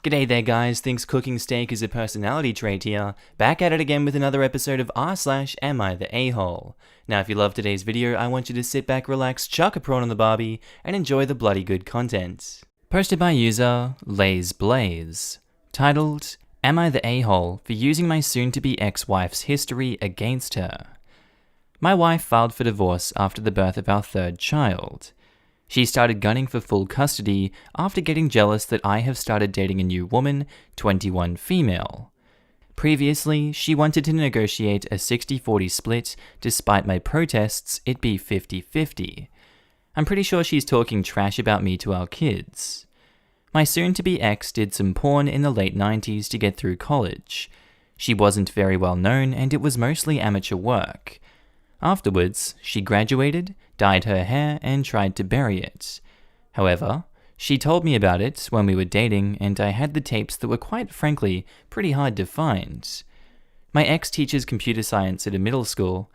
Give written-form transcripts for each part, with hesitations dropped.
G'day there guys, thinks cooking steak is a personality trait here, back at it again with another episode of r/Am I the A-hole. Now if you love today's video, I want you to sit back, relax, chuck a prawn on the barbie, and enjoy the bloody good content. Posted by user Lays Blaze, titled, Am I the A-hole for using my soon-to-be ex-wife's history against her? My wife filed for divorce after the birth of our third child. She started gunning for full custody after getting jealous that I have started dating a new woman, 21 female. Previously, she wanted to negotiate a 60-40 split despite my protests it be 50-50. I'm pretty sure she's talking trash about me to our kids. My soon-to-be ex did some porn in the late 90s to get through college. She wasn't very well known and it was mostly amateur work. Afterwards, she graduated, dyed her hair, and tried to bury it. However, she told me about it when we were dating, and I had the tapes that were quite frankly pretty hard to find. My ex teaches computer science at a middle school.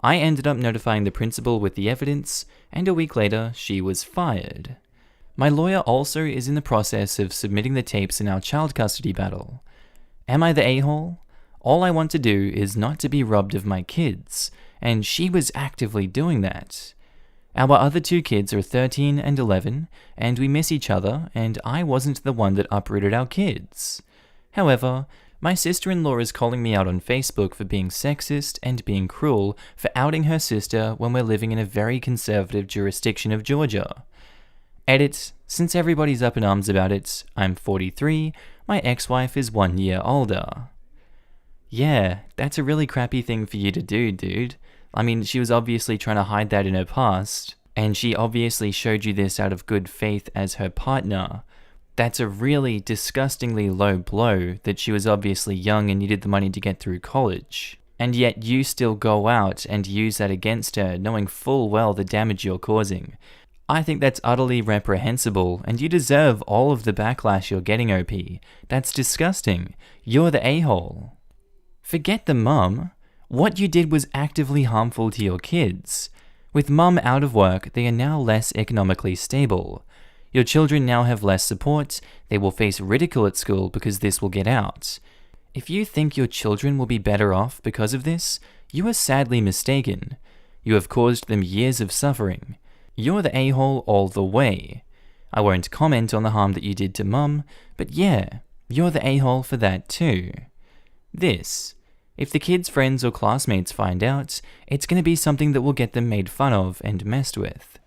I ended up notifying the principal with the evidence, and a week later, she was fired. My lawyer also is in the process of submitting the tapes in our child custody battle. Am I the a-hole? All I want to do is not to be robbed of my kids, and she was actively doing that. Our other two kids are 13 and 11, and we miss each other, and I wasn't the one that uprooted our kids. However, my sister-in-law is calling me out on Facebook for being sexist and being cruel for outing her sister when we're living in a very conservative jurisdiction of Georgia. Edit, since everybody's up in arms about it, I'm 43, my ex-wife is 1 year older. Yeah, that's a really crappy thing for you to do, dude. I mean, she was obviously trying to hide that in her past, and she obviously showed you this out of good faith as her partner. That's a really disgustingly low blow that she was obviously young and needed the money to get through college. And yet you still go out and use that against her, knowing full well the damage you're causing. I think that's utterly reprehensible, and you deserve all of the backlash you're getting, OP. That's disgusting. You're the a-hole. Forget the mum. What you did was actively harmful to your kids. With mum out of work, they are now less economically stable. Your children now have less support, they will face ridicule at school because this will get out. If you think your children will be better off because of this, you are sadly mistaken. You have caused them years of suffering. You're the a-hole all the way. I won't comment on the harm that you did to mum, but yeah, you're the a-hole for that too. If the kids' friends or classmates find out, it's going to be something that will get them made fun of and messed with.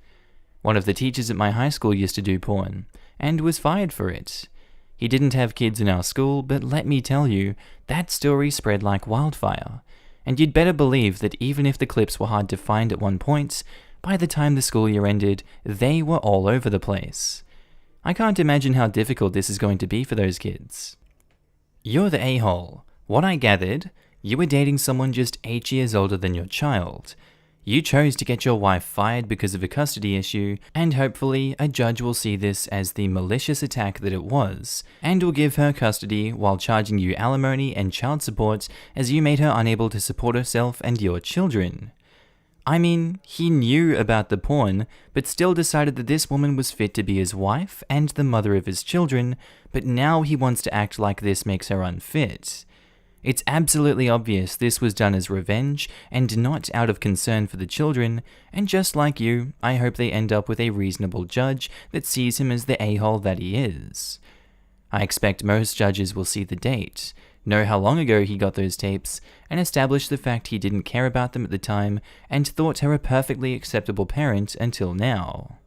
One of the teachers at my high school used to do porn, and was fired for it. He didn't have kids in our school, but let me tell you, that story spread like wildfire. And you'd better believe that even if the clips were hard to find at one point, by the time the school year ended, they were all over the place. I can't imagine how difficult this is going to be for those kids. You're the a-hole. What I gathered, you were dating someone just 8 years older than your child. You chose to get your wife fired because of a custody issue, and hopefully a judge will see this as the malicious attack that it was, and will give her custody while charging you alimony and child support as you made her unable to support herself and your children. I mean, he knew about the porn, but still decided that this woman was fit to be his wife and the mother of his children, but now he wants to act like this makes her unfit. It's absolutely obvious this was done as revenge and not out of concern for the children, and just like you, I hope they end up with a reasonable judge that sees him as the a-hole that he is. I expect most judges will see the date, know how long ago he got those tapes, and establish the fact he didn't care about them at the time and thought her a perfectly acceptable parent until now.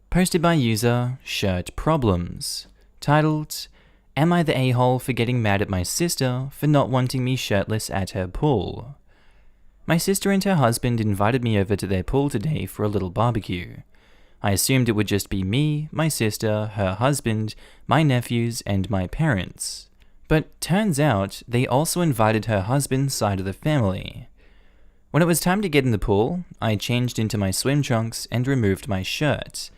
Posted by user Shirt Problems, titled, Am I the a-hole for getting mad at my sister for not wanting me shirtless at her pool? My sister and her husband invited me over to their pool today for a little barbecue. I assumed it would just be me, my sister, her husband, my nephews, and my parents. But turns out they also invited her husband's side of the family. When it was time to get in the pool, I changed into my swim trunks and removed my shirt.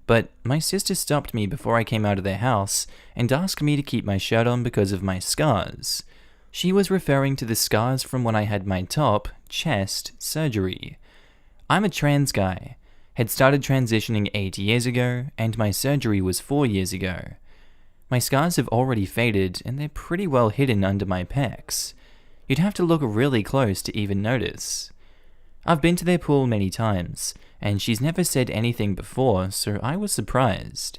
But my sister stopped me before I came out of their house and asked me to keep my shirt on because of my scars. She was referring to the scars from when I had my top, chest, surgery. I'm a trans guy. Had started transitioning 8 years ago, and my surgery was 4 years ago. My scars have already faded, and they're pretty well hidden under my pecs. You'd have to look really close to even notice. I've been to their pool many times, and she's never said anything before, so I was surprised.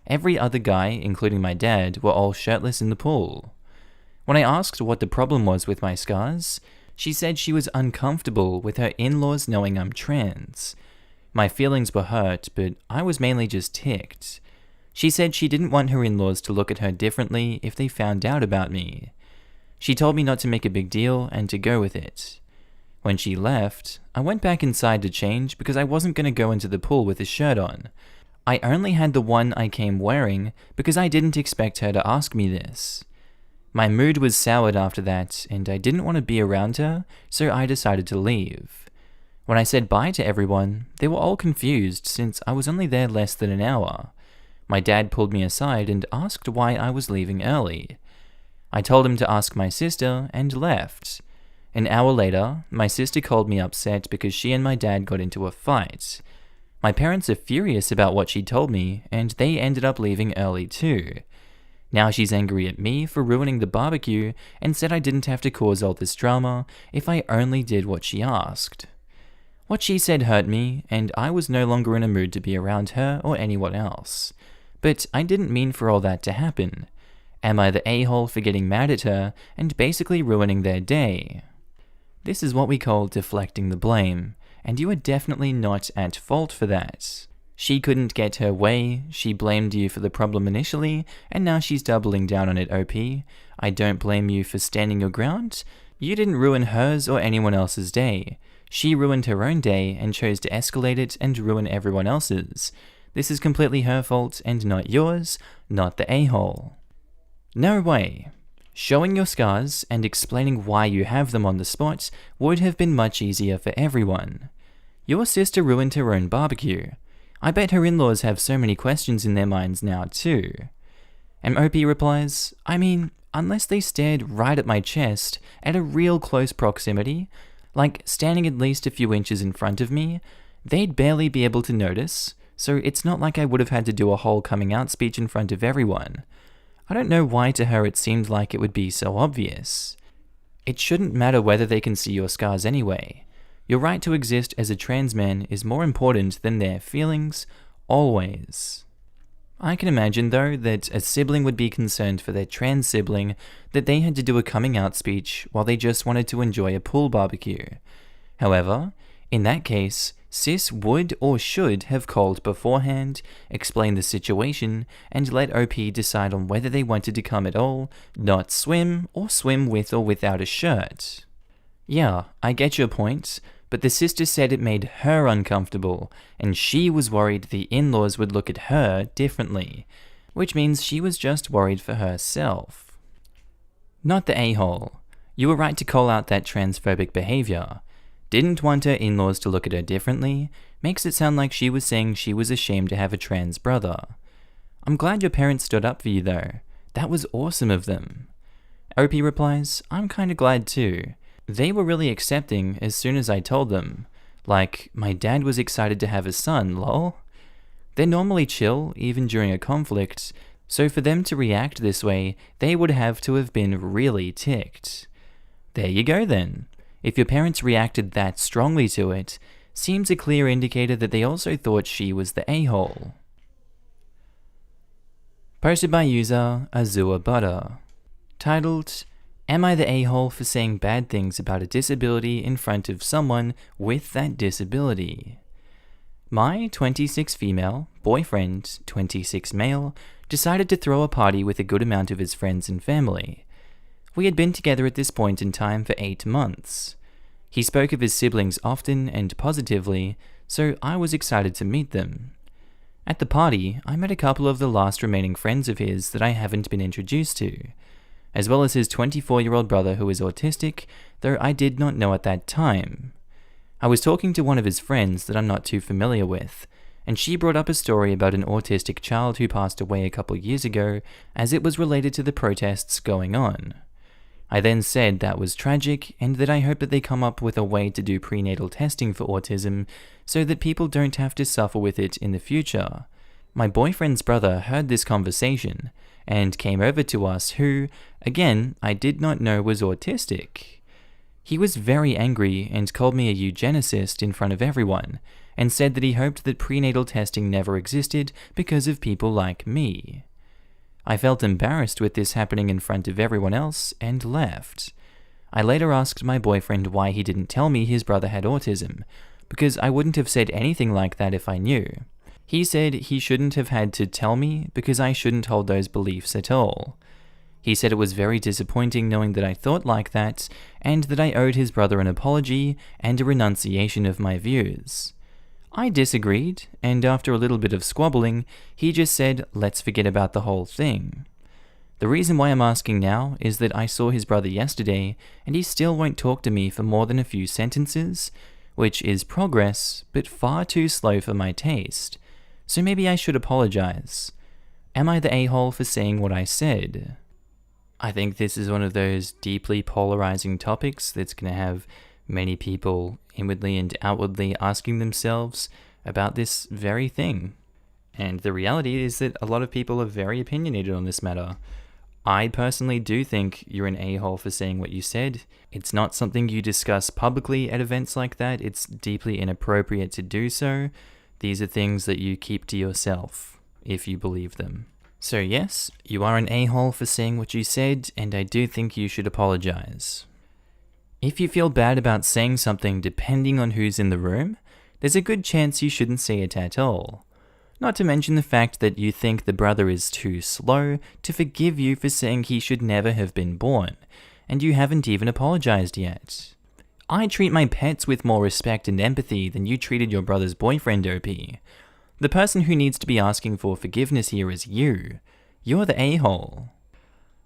Every other guy, including my dad, were all shirtless in the pool. When I asked what the problem was with my scars, she said she was uncomfortable with her in-laws knowing I'm trans. My feelings were hurt, but I was mainly just ticked. She said she didn't want her in-laws to look at her differently if they found out about me. She told me not to make a big deal and to go with it. When she left, I went back inside to change because I wasn't going to go into the pool with a shirt on. I only had the one I came wearing because I didn't expect her to ask me this. My mood was soured after that, and I didn't want to be around her, so I decided to leave. When I said bye to everyone, they were all confused since I was only there less than an hour. My dad pulled me aside and asked why I was leaving early. I told him to ask my sister and left. An hour later, my sister called me upset because she and my dad got into a fight. My parents are furious about what she told me, and they ended up leaving early too. Now she's angry at me for ruining the barbecue and said I didn't have to cause all this drama if I only did what she asked. What she said hurt me, and I was no longer in a mood to be around her or anyone else. But I didn't mean for all that to happen. Am I the a-hole for getting mad at her and basically ruining their day? This is what we call deflecting the blame, and you are definitely not at fault for that. She couldn't get her way, she blamed you for the problem initially, and now she's doubling down on it, OP. I don't blame you for standing your ground. You didn't ruin hers or anyone else's day. She ruined her own day and chose to escalate it and ruin everyone else's. This is completely her fault and not yours, not the a-hole. No way. Showing your scars and explaining why you have them on the spot would have been much easier for everyone. Your sister ruined her own barbecue. I bet her in-laws have so many questions in their minds now too. MOP replies, I mean, unless they stared right at my chest at a real close proximity, like standing at least a few inches in front of me, they'd barely be able to notice, so it's not like I would have had to do a whole coming out speech in front of everyone. I don't know why to her it seemed like it would be so obvious. It shouldn't matter whether they can see your scars anyway. Your right to exist as a trans man is more important than their feelings, always. I can imagine though that a sibling would be concerned for their trans sibling that they had to do a coming out speech while they just wanted to enjoy a pool barbecue. However, in that case, sis would or should have called beforehand, explained the situation, and let OP decide on whether they wanted to come at all, not swim, or swim with or without a shirt. Yeah, I get your point, but the sister said it made her uncomfortable, and she was worried the in-laws would look at her differently, which means she was just worried for herself. Not the a-hole. You were right to call out that transphobic behavior. Didn't want her in-laws to look at her differently, makes it sound like she was saying she was ashamed to have a trans brother. I'm glad your parents stood up for you though. That was awesome of them. OP replies, I'm kinda glad too. They were really accepting as soon as I told them. Like, my dad was excited to have a son, lol. They're normally chill, even during a conflict, so for them to react this way, they would have to have been really ticked. There you go then. If your parents reacted that strongly to it, seems a clear indicator that they also thought she was the a-hole. Posted by user Azua Butter. Titled, Am I the a-hole for saying bad things about a disability in front of someone with that disability? My 26 female, boyfriend, 26 male, decided to throw a party with a good amount of his friends and family. We had been together at this point in time for 8 months. He spoke of his siblings often and positively, so I was excited to meet them. At the party, I met a couple of the last remaining friends of his that I haven't been introduced to, as well as his 24-year-old brother who is autistic, though I did not know at that time. I was talking to one of his friends that I'm not too familiar with, and she brought up a story about an autistic child who passed away a couple years ago as it was related to the protests going on. I then said that was tragic and that I hope that they come up with a way to do prenatal testing for autism so that people don't have to suffer with it in the future. My boyfriend's brother heard this conversation and came over to us, who, again, I did not know was autistic. He was very angry and called me a eugenicist in front of everyone, and said that he hoped that prenatal testing never existed because of people like me. I felt embarrassed with this happening in front of everyone else and left. I later asked my boyfriend why he didn't tell me his brother had autism, because I wouldn't have said anything like that if I knew. He said he shouldn't have had to tell me because I shouldn't hold those beliefs at all. He said it was very disappointing knowing that I thought like that, and that I owed his brother an apology and a renunciation of my views. I disagreed, and after a little bit of squabbling, he just said, let's forget about the whole thing. The reason why I'm asking now is that I saw his brother yesterday, and he still won't talk to me for more than a few sentences, which is progress, but far too slow for my taste. So maybe I should apologize. Am I the a-hole for saying what I said? I think this is one of those deeply polarizing topics that's going to have many people inwardly and outwardly asking themselves about this very thing. And the reality is that a lot of people are very opinionated on this matter. I personally do think you're an a-hole for saying what you said. It's not something you discuss publicly at events like that. It's deeply inappropriate to do so. These are things that you keep to yourself, if you believe them. So yes, you are an a-hole for saying what you said, and I do think you should apologize. If you feel bad about saying something depending on who's in the room, there's a good chance you shouldn't say it at all. Not to mention the fact that you think the brother is too slow to forgive you for saying he should never have been born, and you haven't even apologized yet. I treat my pets with more respect and empathy than you treated your brother's boyfriend, OP. The person who needs to be asking for forgiveness here is you. You're the a-hole.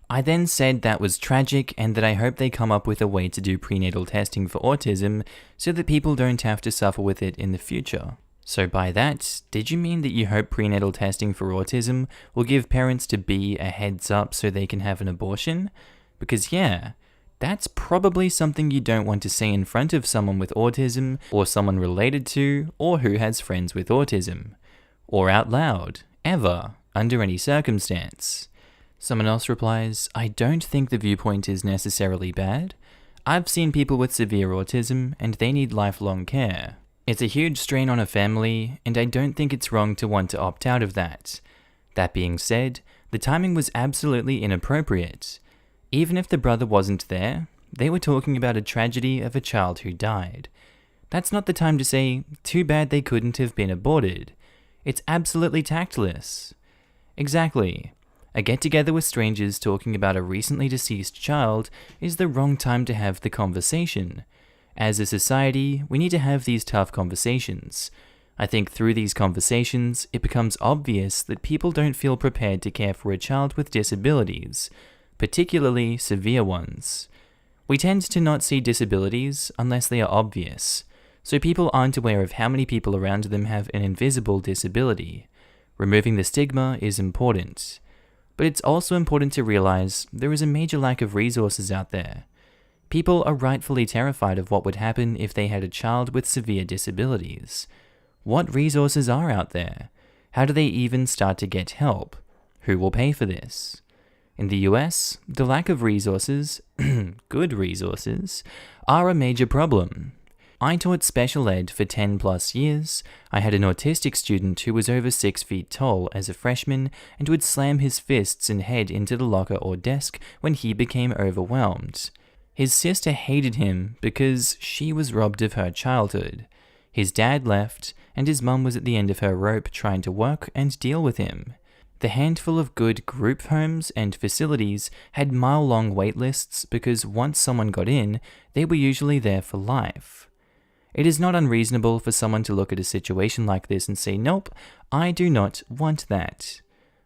I then said that was tragic and that I hope they come up with a way to do prenatal testing for autism so that people don't have to suffer with it in the future. So by that, did you mean that you hope prenatal testing for autism will give parents to be a heads up so they can have an abortion? Because yeah, that's probably something you don't want to say in front of someone with autism, or someone related to, or who has friends with autism. Or out loud, ever, under any circumstance. Someone else replies, I don't think the viewpoint is necessarily bad. I've seen people with severe autism, and they need lifelong care. It's a huge strain on a family, and I don't think it's wrong to want to opt out of that. That being said, the timing was absolutely inappropriate. Even if the brother wasn't there, they were talking about a tragedy of a child who died. That's not the time to say, too bad they couldn't have been aborted. It's absolutely tactless. Exactly. A get-together with strangers talking about a recently deceased child is the wrong time to have the conversation. As a society, we need to have these tough conversations. I think through these conversations, it becomes obvious that people don't feel prepared to care for a child with disabilities, particularly severe ones. We tend to not see disabilities unless they are obvious, so people aren't aware of how many people around them have an invisible disability. Removing the stigma is important. But it's also important to realize there is a major lack of resources out there. People are rightfully terrified of what would happen if they had a child with severe disabilities. What resources are out there? How do they even start to get help? Who will pay for this? In the US, the lack of resources, good resources, are a major problem. I taught special ed for 10 plus years. I had an autistic student who was over 6 feet tall as a freshman and would slam his fists and head into the locker or desk when he became overwhelmed. His sister hated him because she was robbed of her childhood. His dad left, and his mum was at the end of her rope trying to work and deal with him. The handful of good group homes and facilities had mile-long wait lists because once someone got in, they were usually there for life. It is not unreasonable for someone to look at a situation like this and say, nope, I do not want that.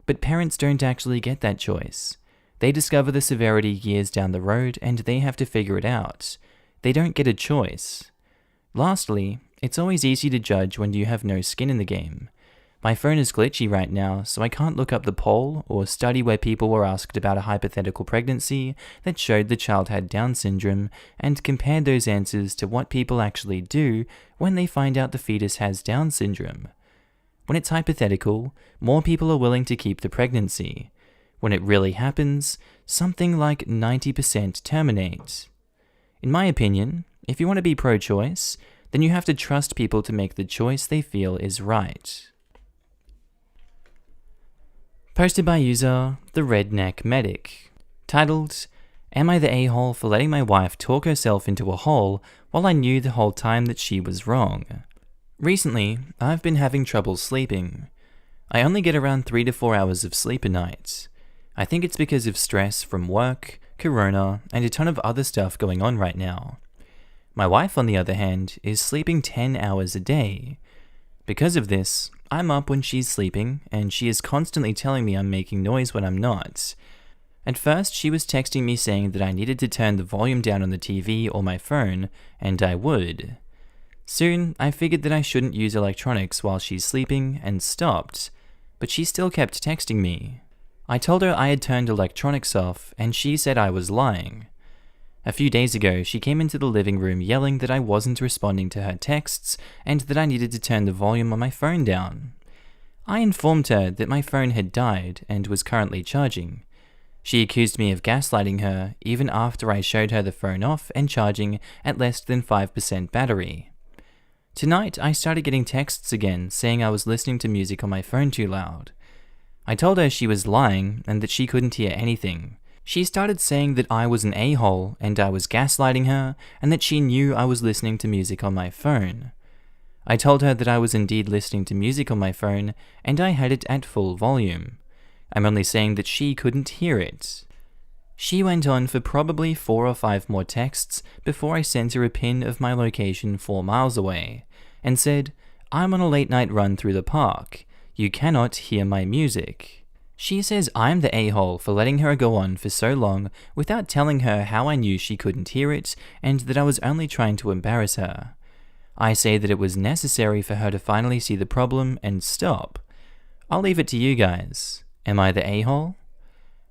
But parents don't actually get that choice. They discover the severity years down the road and they have to figure it out. They don't get a choice. Lastly, it's always easy to judge when you have no skin in the game. My phone is glitchy right now, so I can't look up the poll or study where people were asked about a hypothetical pregnancy that showed the child had Down syndrome and compared those answers to what people actually do when they find out the fetus has Down syndrome. When it's hypothetical, more people are willing to keep the pregnancy. When it really happens, something like 90% terminate. In my opinion, if you want to be pro-choice, then you have to trust people to make the choice they feel is right. Posted by user The Redneck Medic. Titled, Am I the a-hole for letting my wife talk herself into a hole while I knew the whole time that she was wrong? Recently, I've been having trouble sleeping. I only get around 3 to 4 hours of sleep a night. I think it's because of stress from work, corona, and a ton of other stuff going on right now. My wife, on the other hand, is sleeping 10 hours a day. Because of this, I'm up when she's sleeping, and she is constantly telling me I'm making noise when I'm not. At first, she was texting me saying that I needed to turn the volume down on the TV or my phone, and I would. Soon, I figured that I shouldn't use electronics while she's sleeping and stopped, but she still kept texting me. I told her I had turned electronics off, and she said I was lying. A few days ago, she came into the living room yelling that I wasn't responding to her texts and that I needed to turn the volume on my phone down. I informed her that my phone had died and was currently charging. She accused me of gaslighting her even after I showed her the phone off and charging at less than 5% battery. Tonight, I started getting texts again saying I was listening to music on my phone too loud. I told her she was lying and that she couldn't hear anything. She started saying that I was an a-hole and I was gaslighting her and that she knew I was listening to music on my phone. I told her that I was indeed listening to music on my phone and I had it at full volume. I'm only saying that she couldn't hear it. She went on for probably 4 or 5 more texts before I sent her a pin of my location 4 miles away, and said, I'm on a late night run through the park. You cannot hear my music. She says I'm the a-hole for letting her go on for so long without telling her how I knew she couldn't hear it and that I was only trying to embarrass her. I say that it was necessary for her to finally see the problem and stop. I'll leave it to you guys. Am I the a-hole?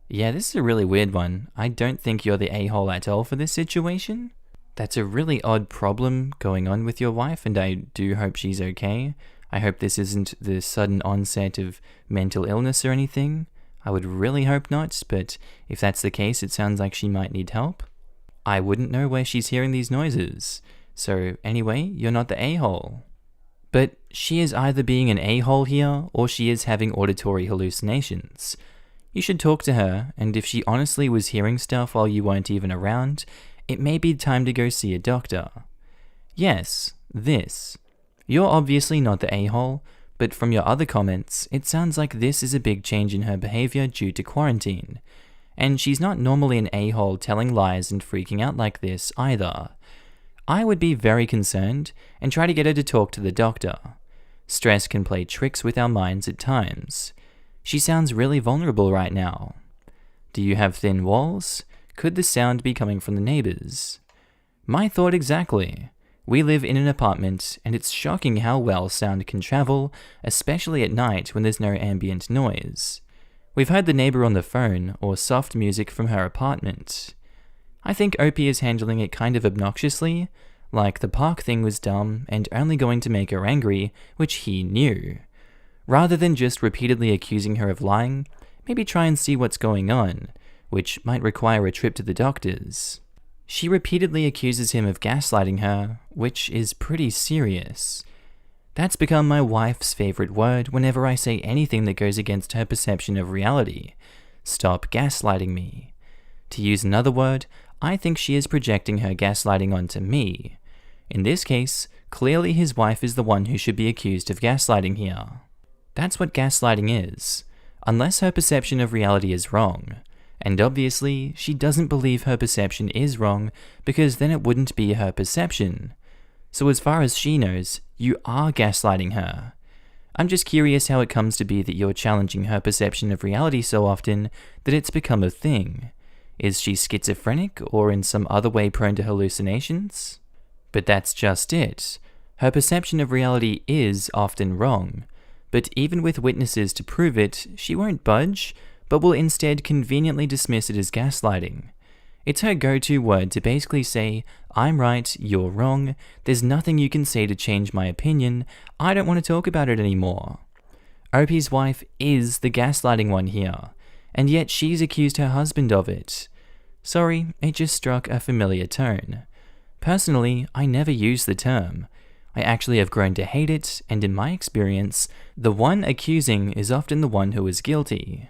Yeah, this is a really weird one. I don't think you're the a-hole at all for this situation. That's a really odd problem going on with your wife, and I do hope she's okay. I hope this isn't the sudden onset of mental illness or anything. I would really hope not, but if that's the case, it sounds like she might need help. I wouldn't know where she's hearing these noises. So anyway, you're not the a-hole. But she is either being an a-hole here, or she is having auditory hallucinations. You should talk to her, and if she honestly was hearing stuff while you weren't even around, it may be time to go see a doctor. Yes, this. You're obviously not the a-hole, but from your other comments, it sounds like this is a big change in her behavior due to quarantine. And she's not normally an a-hole telling lies and freaking out like this either. I would be very concerned and try to get her to talk to the doctor. Stress can play tricks with our minds at times. She sounds really vulnerable right now. Do you have thin walls? Could the sound be coming from the neighbors? My thought exactly. We live in an apartment, and it's shocking how well sound can travel, especially at night when there's no ambient noise. We've heard the neighbor on the phone or soft music from her apartment. I think Opie is handling it kind of obnoxiously, like the park thing was dumb and only going to make her angry, which he knew. Rather than just repeatedly accusing her of lying, maybe try and see what's going on, which might require a trip to the doctors. She repeatedly accuses him of gaslighting her, which is pretty serious. That's become my wife's favorite word whenever I say anything that goes against her perception of reality. Stop gaslighting me. To use another word, I think she is projecting her gaslighting onto me. In this case, clearly his wife is the one who should be accused of gaslighting here. That's what gaslighting is, unless her perception of reality is wrong. And obviously, she doesn't believe her perception is wrong because then it wouldn't be her perception. So as far as she knows, you are gaslighting her. I'm just curious how it comes to be that you're challenging her perception of reality so often that it's become a thing. Is she schizophrenic or in some other way prone to hallucinations? But that's just it. Her perception of reality is often wrong. but even with witnesses to prove it, she won't budge, but will instead conveniently dismiss it as gaslighting. It's her go-to word to basically say, I'm right, you're wrong, there's nothing you can say to change my opinion, I don't want to talk about it anymore. Opie's wife is the gaslighting one here, and yet she's accused her husband of it. Sorry, it just struck a familiar tone. Personally, I never use the term. I actually have grown to hate it, and in my experience, the one accusing is often the one who is guilty.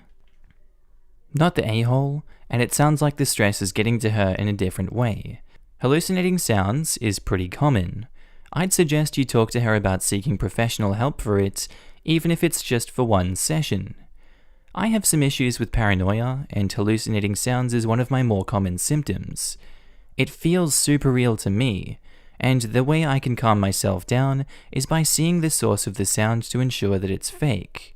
Not the a-hole, and it sounds like the stress is getting to her in a different way. Hallucinating sounds is pretty common. I'd suggest you talk to her about seeking professional help for it, even if it's just for one session. I have some issues with paranoia, and hallucinating sounds is one of my more common symptoms. It feels super real to me, and the way I can calm myself down is by seeing the source of the sound to ensure that it's fake.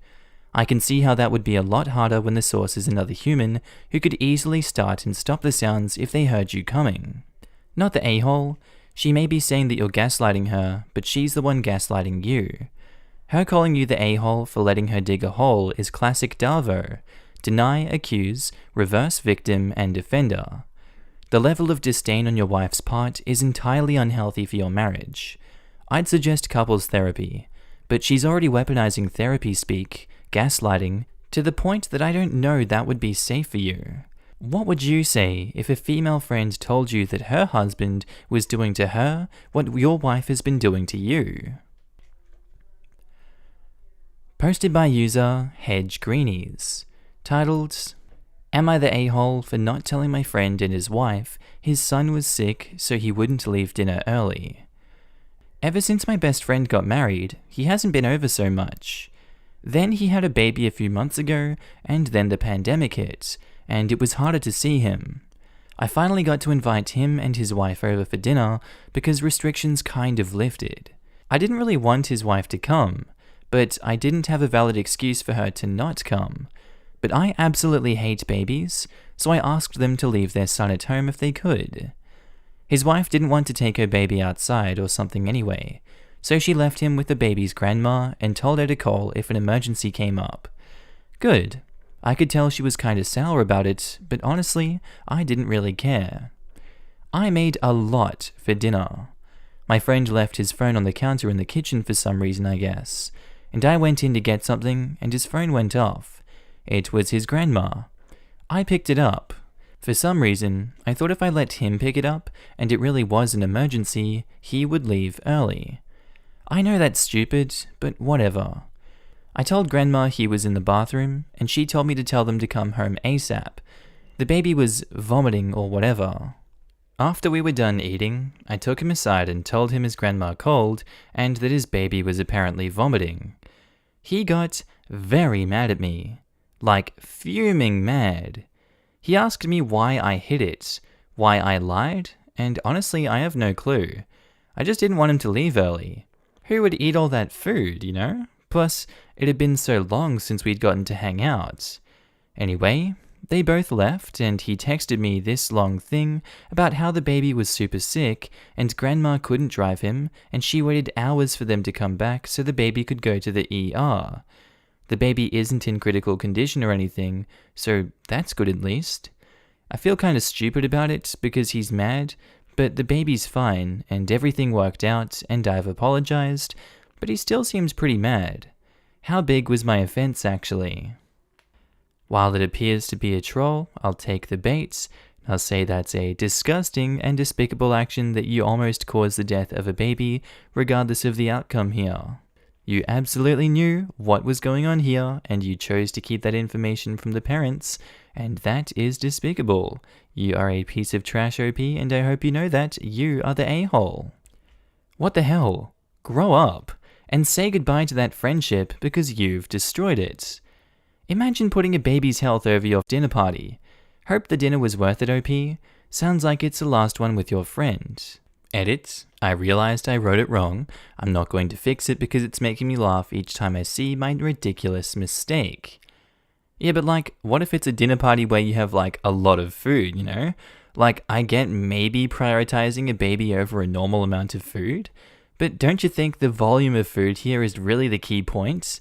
I can see how that would be a lot harder when the source is another human who could easily start and stop the sounds if they heard you coming. Not the a-hole. She may be saying that you're gaslighting her, but she's the one gaslighting you. Her calling you the a-hole for letting her dig a hole is classic Darvo. Deny, accuse, reverse victim, and defender. The level of disdain on your wife's part is entirely unhealthy for your marriage. I'd suggest couples therapy, but she's already weaponizing therapy speak, gaslighting, to the point that I don't know that would be safe for you. What would you say if a female friend told you that her husband was doing to her what your wife has been doing to you? Posted by user Hedge Greenies, titled, Am I the a-hole for not telling my friend and his wife his son was sick so he wouldn't leave dinner early? Ever since my best friend got married, he hasn't been over so much. Then he had a baby a few months ago, and then the pandemic hit, and it was harder to see him. I finally got to invite him and his wife over for dinner because restrictions kind of lifted. I didn't really want his wife to come, but I didn't have a valid excuse for her to not come. But I absolutely hate babies, so I asked them to leave their son at home if they could. His wife didn't want to take her baby outside or something anyway, so she left him with the baby's grandma and told her to call if an emergency came up. Good. I could tell she was kind of sour about it, but honestly, I didn't really care. I made a lot for dinner. My friend left his phone on the counter in the kitchen for some reason, I guess, and I went in to get something and his phone went off. It was his grandma. I picked it up. For some reason, I thought if I let him pick it up, and it really was an emergency, he would leave early. I know that's stupid, but whatever. I told Grandma he was in the bathroom, and she told me to tell them to come home ASAP. The baby was vomiting or whatever. After we were done eating, I took him aside and told him his grandma called, and that his baby was apparently vomiting. He got very mad at me. Like, fuming mad. He asked me why I hid it, why I lied, and honestly, I have no clue. I just didn't want him to leave early. Who would eat all that food, you know? Plus, it had been so long since we'd gotten to hang out. Anyway, they both left, and he texted me this long thing about how the baby was super sick, and Grandma couldn't drive him, and she waited hours for them to come back so the baby could go to the ER. The baby isn't in critical condition or anything, so that's good at least. I feel kind of stupid about it because he's mad, but the baby's fine and everything worked out and I've apologized, but he still seems pretty mad. How big was my offense actually? While it appears to be a troll, I'll take the bait. I'll say that's a disgusting and despicable action that you almost caused the death of a baby, regardless of the outcome here. You absolutely knew what was going on here, and you chose to keep that information from the parents, and that is despicable. You are a piece of trash, OP, and I hope you know that you are the a-hole. What the hell? Grow up, and say goodbye to that friendship because you've destroyed it. Imagine putting a baby's health over your dinner party. Hope the dinner was worth it, OP. Sounds like it's the last one with your friend. Edit. I realized I wrote it wrong. I'm not going to fix it because it's making me laugh each time I see my ridiculous mistake. Yeah, but like, what if it's a dinner party where you have like a lot of food, you know? Like, I get maybe prioritizing a baby over a normal amount of food, but don't you think the volume of food here is really the key point?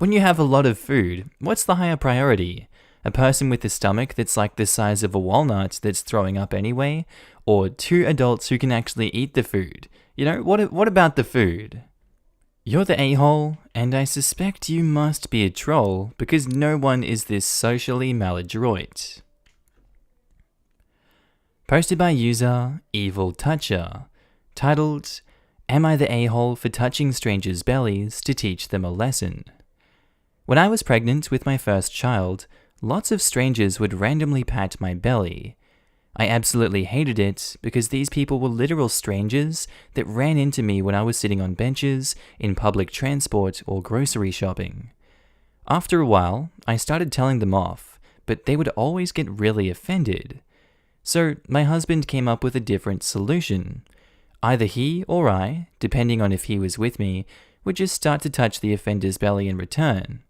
When you have a lot of food, what's the higher priority? A person with a stomach that's like the size of a walnut that's throwing up anyway? Or two adults who can actually eat the food? You know, what about the food? You're the a-hole, and I suspect you must be a troll because no one is this socially maladroit. Posted by user Evil Toucher, titled, "Am I the a-hole for touching strangers' bellies to teach them a lesson?" When I was pregnant with my first child, lots of strangers would randomly pat my belly. I absolutely hated it because these people were literal strangers that ran into me when I was sitting on benches, in public transport, or grocery shopping. After a while, I started telling them off, but they would always get really offended. So my husband came up with a different solution. Either he or I, depending on if he was with me, would just start to touch the offender's belly in return.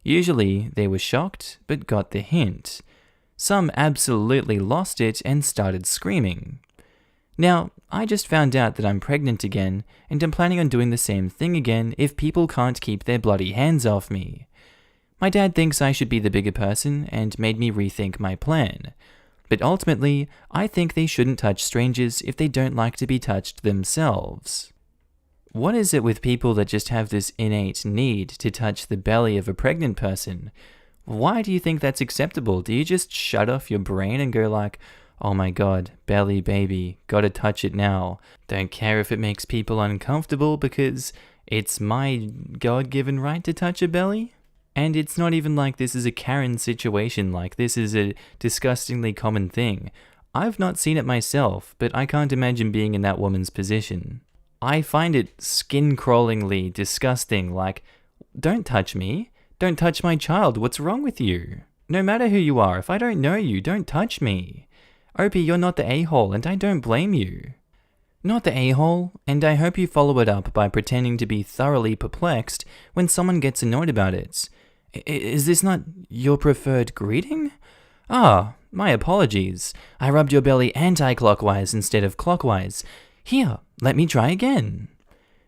Usually, they were shocked, but got the hint. Some absolutely lost it and started screaming. Now, I just found out that I'm pregnant again, and I'm planning on doing the same thing again if people can't keep their bloody hands off me. My dad thinks I should be the bigger person and made me rethink my plan. But ultimately, I think they shouldn't touch strangers if they don't like to be touched themselves. What is it with people that just have this innate need to touch the belly of a pregnant person? Why do you think that's acceptable? Do you just shut off your brain and go like, oh my god, belly baby, gotta touch it now. Don't care if it makes people uncomfortable because it's my God-given right to touch a belly? And it's not even like this is a Karen situation, like this is a disgustingly common thing. I've not seen it myself, but I can't imagine being in that woman's position. I find it skin-crawlingly disgusting, like, don't touch me. Don't touch my child, what's wrong with you? No matter who you are, if I don't know you, don't touch me. Opie, you're not the a-hole, and I don't blame you. Not the a-hole, and I hope you follow it up by pretending to be thoroughly perplexed when someone gets annoyed about it. Is this not your preferred greeting? Ah, my apologies. I rubbed your belly anti-clockwise instead of clockwise. Here, let me try again.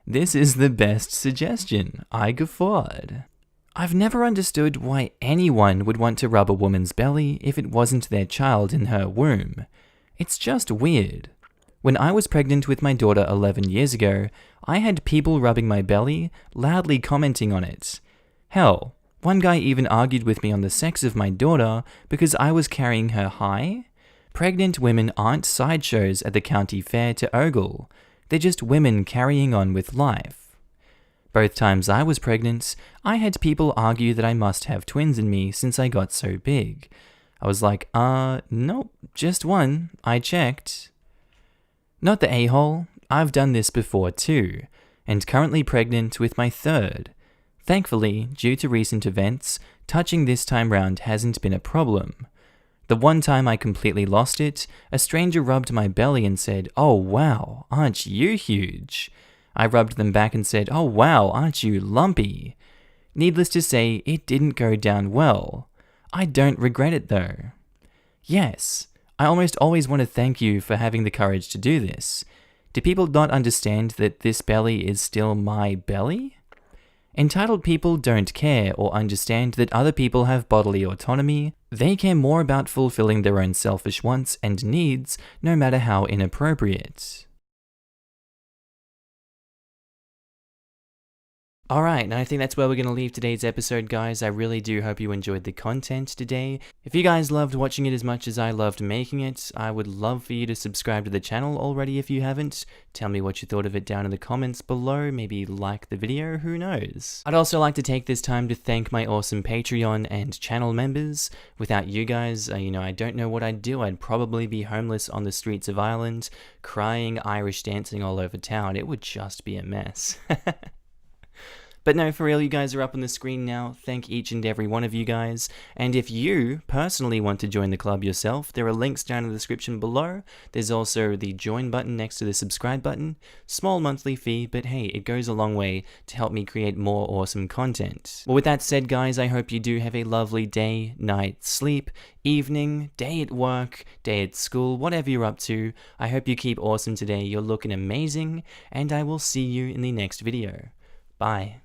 This is the best suggestion. I guffawed. I've never understood why anyone would want to rub a woman's belly if it wasn't their child in her womb. It's just weird. When I was pregnant with my daughter 11 years ago, I had people rubbing my belly, loudly commenting on it. Hell, one guy even argued with me on the sex of my daughter because I was carrying her high. Pregnant women aren't sideshows at the county fair to ogle. They're just women carrying on with life. Both times I was pregnant, I had people argue that I must have twins in me since I got so big. I was like, nope, just one, I checked. Not the a-hole, I've done this before too, and currently pregnant with my third. Thankfully, due to recent events, touching this time round hasn't been a problem. The one time I completely lost it, a stranger rubbed my belly and said, "Oh wow, aren't you huge?" I rubbed them back and said, "Oh wow, aren't you lumpy?" Needless to say, it didn't go down well. I don't regret it though. Yes, I almost always want to thank you for having the courage to do this. Do people not understand that this belly is still my belly? Entitled people don't care or understand that other people have bodily autonomy. They care more about fulfilling their own selfish wants and needs, no matter how inappropriate. Alright, and I think that's where we're going to leave today's episode, guys. I really do hope you enjoyed the content today. If you guys loved watching it as much as I loved making it, I would love for you to subscribe to the channel already if you haven't. Tell me what you thought of it down in the comments below, maybe like the video, who knows. I'd also like to take this time to thank my awesome Patreon and channel members. Without you guys, I don't know what I'd do. I'd probably be homeless on the streets of Ireland, crying, Irish dancing all over town. It would just be a mess. But no, for real, you guys are up on the screen now. Thank each and every one of you guys. And if you personally want to join the club yourself, there are links down in the description below. There's also the join button next to the subscribe button. Small monthly fee, but hey, it goes a long way to help me create more awesome content. Well, with that said, guys, I hope you do have a lovely day, night, sleep, evening, day at work, day at school, whatever you're up to. I hope you keep awesome today. You're looking amazing, and I will see you in the next video. Bye.